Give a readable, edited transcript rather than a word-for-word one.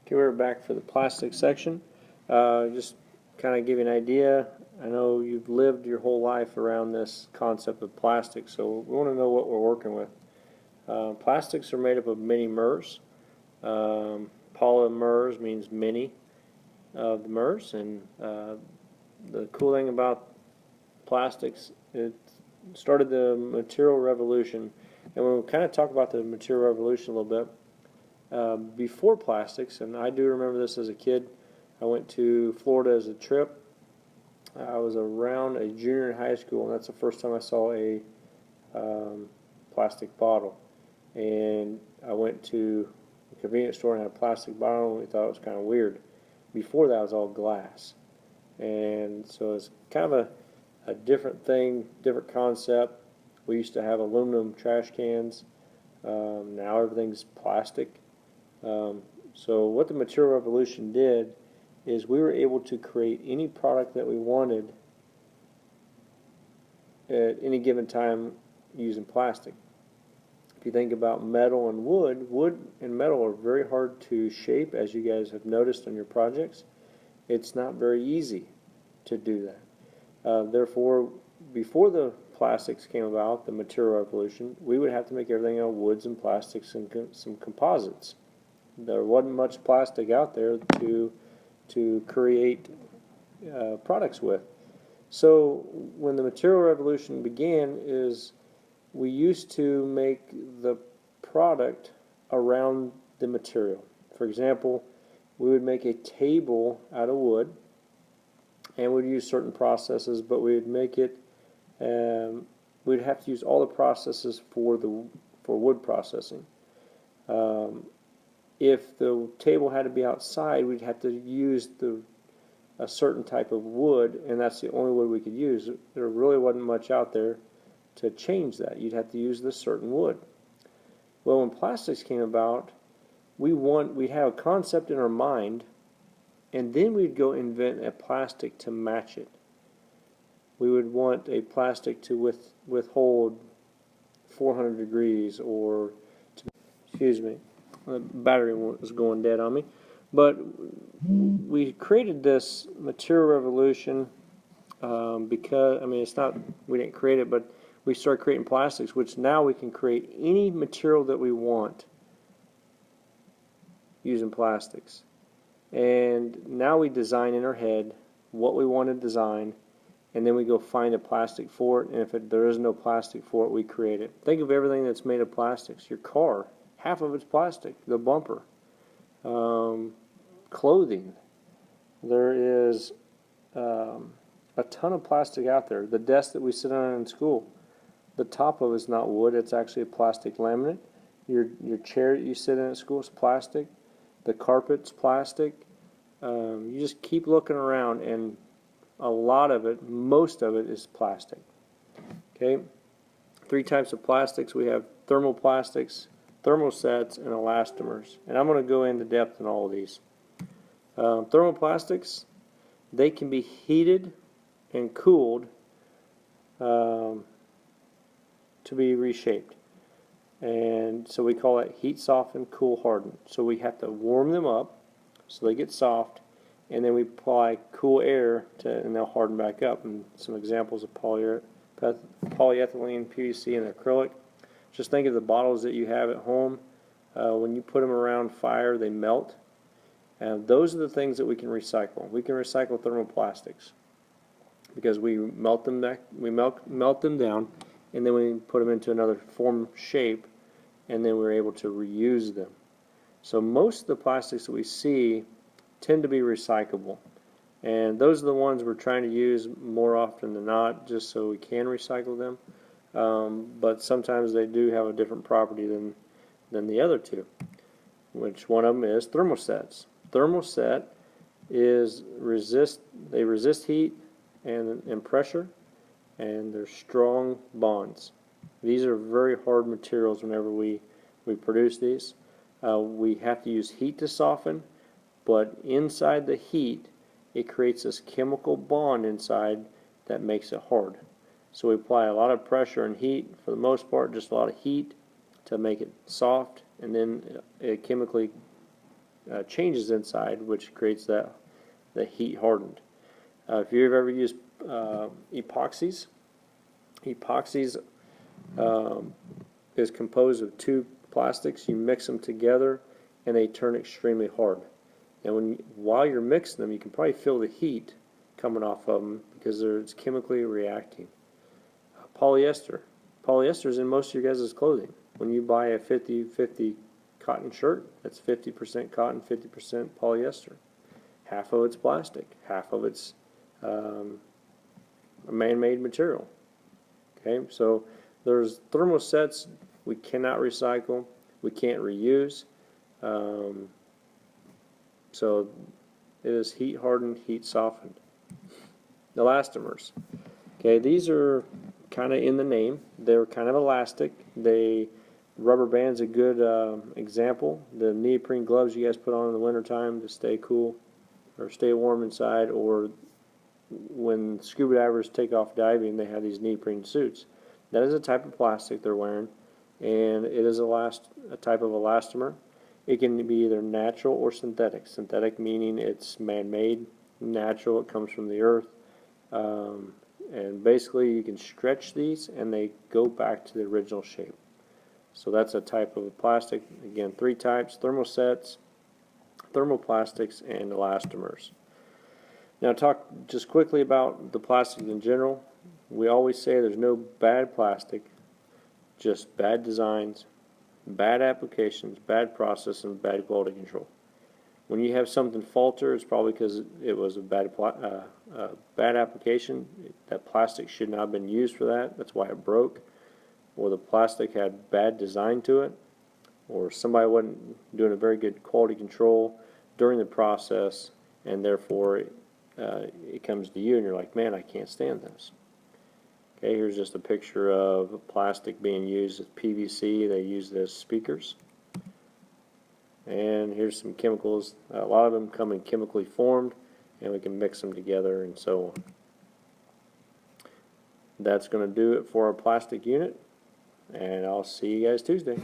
Okay, we're back for the plastic section. Just kind of give you an idea. I know you've lived your whole life around this concept of plastic, so we want to know what we're working with. Plastics are made up of many mers. Polymers means many of the mers, and the cool thing about plastics, it started the material revolution. And we'll kind of talk about the material revolution a little bit. Before plastics, and I do remember this as a kid, I went to Florida as a trip. I was around a junior in high school, and that's the first time I saw a plastic bottle. And I went to a convenience store and had a plastic bottle, and we thought it was kind of weird. Before that, it was all glass. And so it's kind of a different thing, different concept. We used to have aluminum trash cans. Now everything's plastic. So what the material revolution did is we were able to create any product that we wanted at any given time using plastic. If you think about metal and wood, wood and metal are very hard to shape, as you guys have noticed on your projects. It's not very easy to do that. Therefore, before the plastics came about, the material revolution, we would have to make everything out of woods and plastics and some composites. There wasn't much plastic out there to create products with. So when the material revolution began, is we used to make the product around the material. For example, we would make a table out of wood, and we'd use certain processes, but we'd make it. We'd have to use all the processes for wood processing. If the table had to be outside, we'd have to use a certain type of wood, and that's the only wood we could use. There really wasn't much out there to change that. You'd have to use this certain wood. Well, when plastics came about, we'd have a concept in our mind, and then we'd go invent a plastic to match it. We would want a plastic to withhold 400 degrees, or excuse me, the battery was going dead on me. But we created this material revolution because, I mean, it's not, we didn't create it, but we started creating plastics, which now we can create any material that we want using plastics. And now we design in our head what we want to design, and then we go find a plastic for it, and if there is no plastic for it, we create it. Think of everything that's made of plastics. Your car, half of it's plastic, the bumper. Clothing. There is a ton of plastic out there. The desk that we sit on in school, the top of it's not wood, it's actually a plastic laminate. Your chair that you sit in at school is plastic. The carpet's plastic. You just keep looking around, and a lot of it, most of it, is plastic. Okay? 3 types of plastics. We have thermoplastics, thermosets, and elastomers. And I'm going to go into depth in all of these. Thermoplastics, they can be heated and cooled to be reshaped. And so we call it heat softened, cool hardened. So we have to warm them up so they get soft, and then we apply cool air and they'll harden back up. And some examples of polyethylene, PVC, and acrylic. Just think of the bottles that you have at home. When you put them around fire, they melt. And those are the things that we can recycle. We can recycle thermoplastics because we melt them down, and then we put them into another form, shape, and then we're able to reuse them. So most of the plastics that we see tend to be recyclable, and those are the ones we're trying to use more often than not, just so we can recycle them. But sometimes they do have a different property than the other two, which one of them is thermosets. Thermoset is they resist heat and pressure, and they're strong bonds. These are very hard materials whenever we produce these. We have to use heat to soften, but inside the heat, it creates this chemical bond inside that makes it hard. So we apply a lot of pressure and heat, for the most part, just a lot of heat to make it soft, and then it chemically changes inside, which creates that the heat hardened. If you've ever used epoxies, epoxies is composed of two plastics. You mix them together and they turn extremely hard. And while you're mixing them, you can probably feel the heat coming off of them because it's chemically reacting. Polyester. Polyester is in most of your guys' clothing. When you buy a 50-50 cotton shirt, that's 50% cotton, 50% polyester. Half of it's plastic, half of it's a man-made material. Okay, so there's thermosets we cannot recycle, we can't reuse. So it is heat hardened, heat softened. Elastomers. Okay, these are kind of in the name. They're kind of elastic. Rubber band's a good example. The neoprene gloves you guys put on in the wintertime to stay cool or stay warm inside, or when scuba divers take off diving, they have these neoprene suits. That is a type of plastic they're wearing, and it is a type of elastomer. It can be either natural or synthetic. Synthetic meaning it's man-made. Natural, it comes from the earth. And basically you can stretch these and they go back to the original shape. So that's a type of plastic. Again, three types: thermosets, thermoplastics, and elastomers. Now talk just quickly about the plastics in general. We always say there's no bad plastic, just bad designs, bad applications, bad process, and bad quality control. When you have something falter, it's probably because it was a bad application. That plastic should not have been used for that. That's why it broke. Or the plastic had bad design to it. Or somebody wasn't doing a very good quality control during the process, and therefore it comes to you and you're like, man, I can't stand this. Okay, here's just a picture of plastic being used as PVC. They use it as speakers. And here's some chemicals. A lot of them come in chemically formed, and we can mix them together and so on. That's going to do it for our plastic unit, and I'll see you guys Tuesday.